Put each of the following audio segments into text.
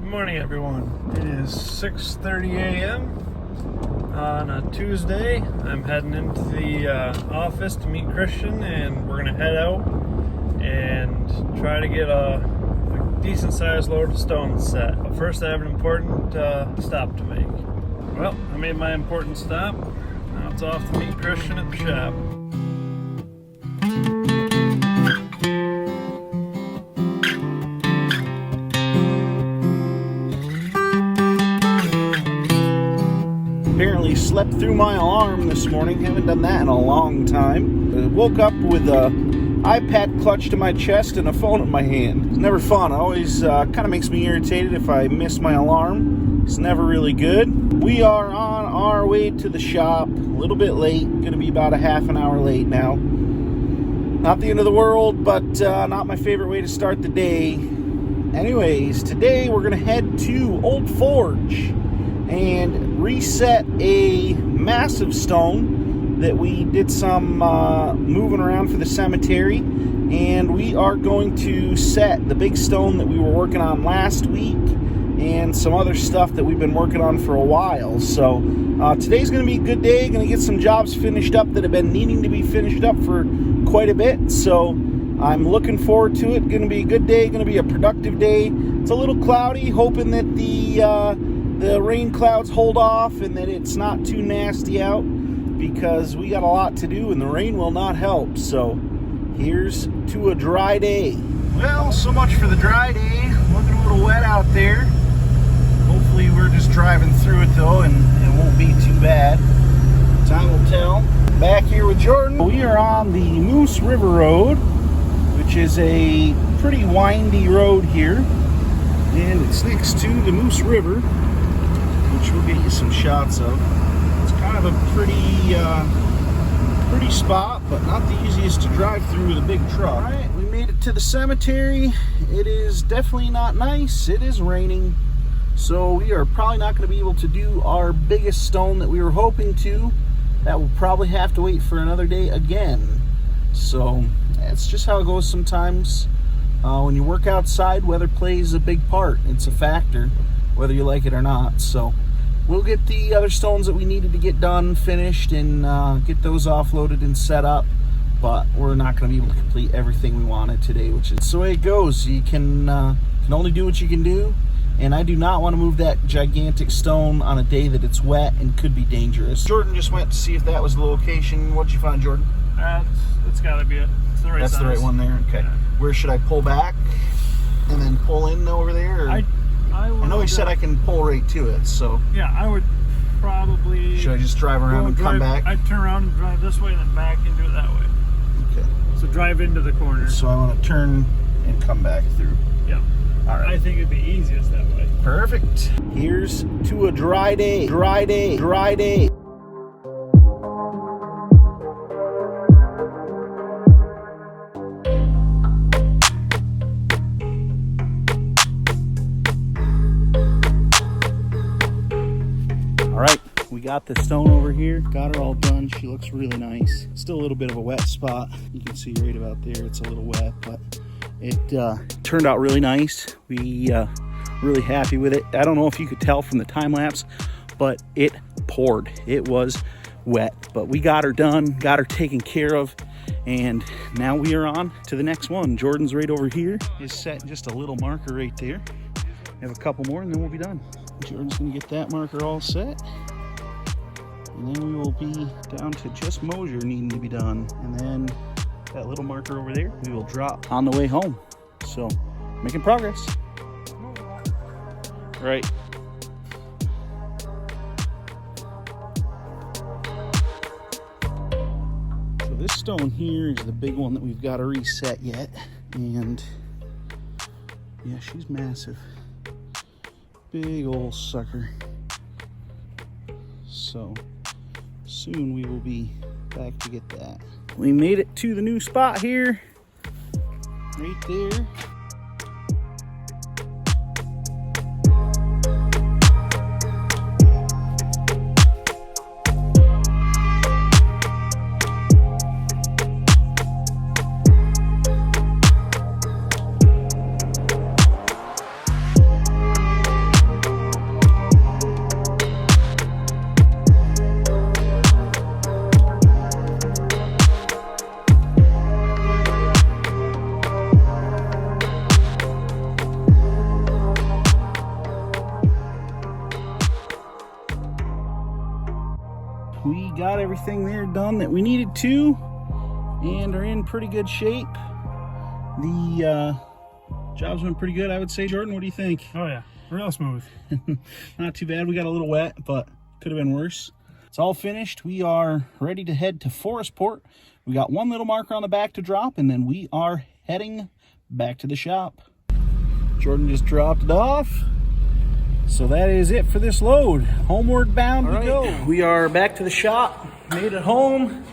morning, everyone. It is 6:30 a.m. on a Tuesday. I'm heading into the office to meet Christian, and we're gonna head out and try to get a decent-sized load of stone set. But first, I have an important stop to make. Well, I made my important stop. Now it's off to meet Christian at the shop. Apparently slept through my alarm this morning. Haven't done that in a long time. I woke up with a iPad clutched to my chest and a phone in my hand. It's never fun. It always kind of makes me irritated if I miss my alarm. It's never really good. We are on our way to the shop. A little bit late. Going to be about a half an hour late now. Not the end of the world, but not my favorite way to start the day. Anyways, today we're going to head to Old Forge and reset a massive stone that we did some moving around for the cemetery, and we are going to set the big stone that we were working on last week and some other stuff that we've been working on for a while. So today's going to be a good day. Going to get some jobs finished up that have been needing to be finished up for quite a bit, so I'm looking forward to it. Going to be a good day, going to be a productive day. It's a little cloudy, hoping that the rain clouds hold off and that it's not too nasty out, because we got a lot to do and the rain will not help. So here's to a dry day. Well, so much for the dry day. Looking a little wet out there. Hopefully we're just driving through it though and it won't be too bad. Time will tell. Back here with Jordan. We are on the Moose River Road, which is a pretty windy road here, and it's next to the Moose River, which we'll get you some shots of. It's kind of a pretty spot, but not the easiest to drive through with a big truck. All right, we made it to the cemetery. It is definitely not nice. It is raining, so we are probably not going to be able to do our biggest stone that we were hoping to. That will probably have to wait for another day again. So that's just how it goes sometimes. When you work outside, weather plays a big part. It's a factor, whether you like it or not. So we'll get the other stones that we needed to get done finished and get those offloaded and set up, but we're not going to be able to complete everything we wanted today, which is the way it goes. You can only do what you can do, and I do not want to move that gigantic stone on a day that it's wet and could be dangerous. Jordan just went to see if that was the location. What'd you find, Jordan? It's got to be it. It's the right That's size. the right one there. Okay. Yeah. Where should I pull back and then pull in over there? Or? I know he said I can pull right to it, so. Yeah, I would probably. Should I just drive around and come back? I'd turn around and drive this way and then back and do it that way. Okay. So drive into the corner. So I want to turn and come back through. Yeah. All right. I think it'd be easiest that way. Perfect. Here's to a dry day. Dry day. Dry day. All right, we got the stone over here, got her all done. She looks really nice. Still a little bit of a wet spot. You can see right about there, it's a little wet, but it turned out really nice. We really happy with it. I don't know if you could tell from the time lapse, but it poured. It was wet, but we got her done, got her taken care of, and now we are on to the next one. Jordan's right over here is setting just a little marker right there. We have a couple more and then we'll be done. Jordan's gonna get that marker all set, and then we will be down to just Mosier needing to be done, and then that little marker over there we will drop on the way home. So making progress. Right. So this stone here is the big one that we've got to reset yet, and yeah, she's massive. Big old sucker. So soon we will be back to get that. We made it to the new spot here, right there. got everything there done that we needed to, and are in pretty good shape. The job's been pretty good, I would say. Jordan, what do you think? Oh yeah, real smooth. Not too bad. We got a little wet, but could have been worse. It's all finished. We are ready to head to Forestport. We got one little marker on the back to drop, and then we are heading back to the shop. Jordan just dropped it off. So that is it for this load. Homeward bound we go. We are back to the shop, made it home,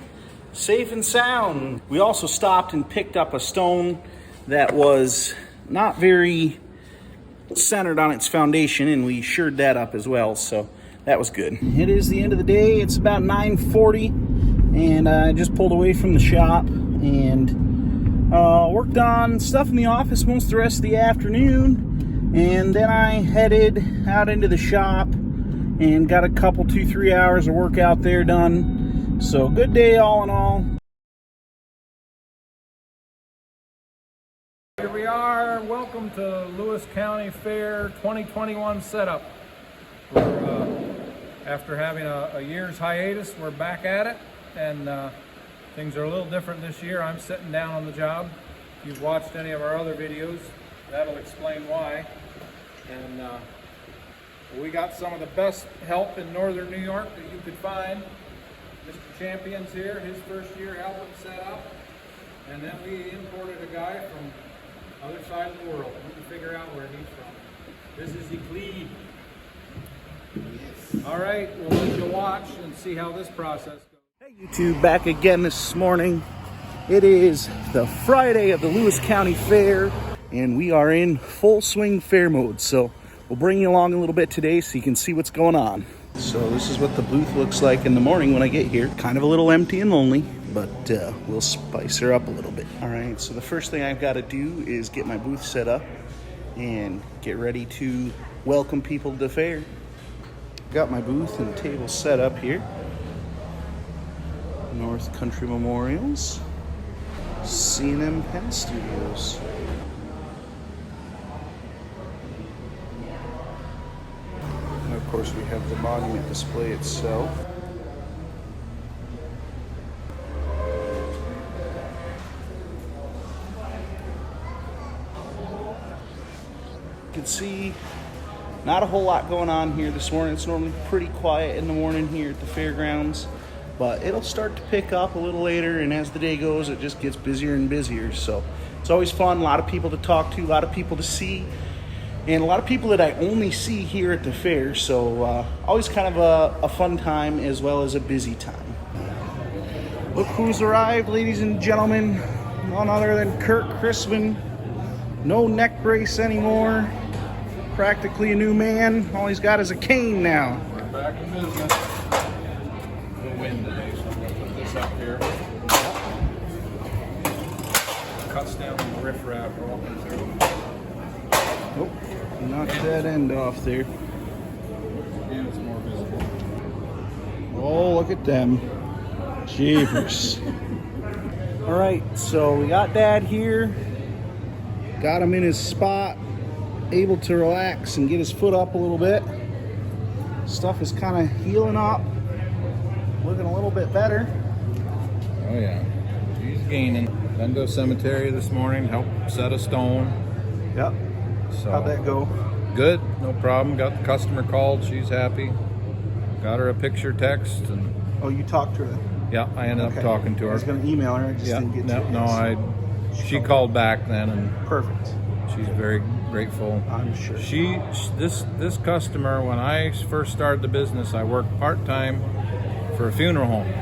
safe and sound. We also stopped and picked up a stone that was not very centered on its foundation, and we shored that up as well, so that was good. It is the end of the day. It's about 9:40, and I just pulled away from the shop and worked on stuff in the office most of the rest of the afternoon. And then I headed out into the shop and got a couple, 2-3 hours of work out there done. So good day all in all. Here we are. Welcome to Lewis County Fair 2021 setup. After having a year's hiatus, we're back at it, and things are a little different this year. I'm sitting down on the job. If you've watched any of our other videos, that'll explain why. And we got some of the best help in northern New York that you could find. Mr. Champion's here, his first year helping set up. And then we imported a guy from other side of the world. We can figure out where he's from. This is Euclid. Yes. All right, we'll let you watch and see how this process goes. Hey YouTube, back again this morning. It is the Friday of the Lewis County Fair, and we are in full swing fair mode. So we'll bring you along a little bit today so you can see what's going on. So this is what the booth looks like in the morning when I get here. Kind of a little empty and lonely, but we'll spice her up a little bit. All right, so the first thing I've got to do is get my booth set up and get ready to welcome people to the fair. Got my booth and table set up here. North Country Memorials, C&M Pen Studios. And of course we have the monument display itself. You can see not a whole lot going on here this morning. It's normally pretty quiet in the morning here at the fairgrounds, but it'll start to pick up a little later, and as the day goes, it just gets busier and busier. So it's always fun, a lot of people to talk to, a lot of people to see, and a lot of people that I only see here at the fair. So always kind of a fun time as well as a busy time. Look who's arrived, ladies and gentlemen. None other than Curt Christman. No neck brace anymore. Practically a new man. All he's got is a cane now. We're back in business. The wind today, so I'm going to put this up here. Cuts down the riffraff walking through. Oh, knocked that end off there. And it's more visible. Oh, look at them. Jeepers. All right, so we got Dad here. Got him in his spot, able to relax and get his foot up a little bit. Stuff is kind of healing up, looking a little bit better. Oh yeah, he's gaining. Done to a cemetery this morning, helped set a stone. Yep. So How'd that go? Good, no problem. Got the customer called, she's happy. Got her a picture text, and Oh, you talked to her? yeah, I ended up talking to her. I was going to email her, I just didn't get to it. She called back then, and Perfect. she's very grateful. I'm sure. This customer, when I first started the business, I worked part-time for a funeral home,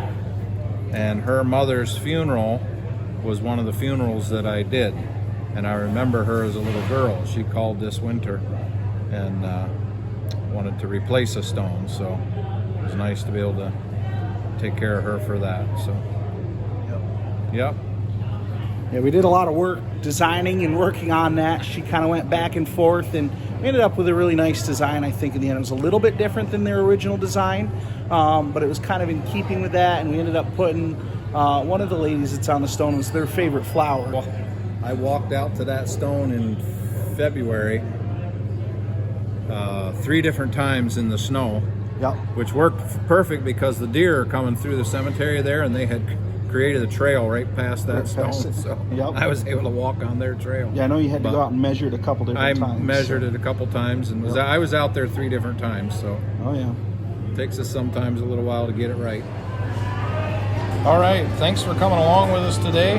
and her mother's funeral was one of the funerals that I did, and I remember her as a little girl. She called this winter and wanted to replace a stone, so it was nice to be able to take care of her for that. So yep. Yeah, we did a lot of work designing and working on that. She kind of went back and forth, and we ended up with a really nice design. I think in the end it was a little bit different than their original design, but it was kind of in keeping with that, and we ended up putting one of the ladies that's on the stone was their favorite flower. Well, I walked out to that stone in February 3 different times in the snow. Yep. which worked perfect because the deer are coming through the cemetery there, and they had created a trail right past that Right stone. past it. So Yep. I was able to walk on their trail. Yeah, I know you had to But go out and measure it a couple different times. I measured it a couple times, and Yep. I was out there 3 different times. So Oh yeah. it takes us sometimes a little while to get it right. All right, thanks for coming along with us today.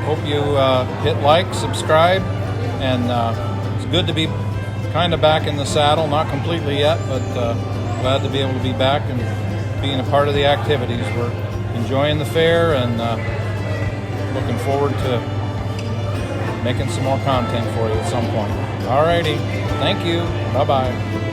Hope you hit like, subscribe, and it's good to be kind of back in the saddle, not completely yet, but glad to be able to be back and being a part of the activities. We're enjoying the fair and looking forward to making some more content for you at some point. All righty, thank you, bye-bye.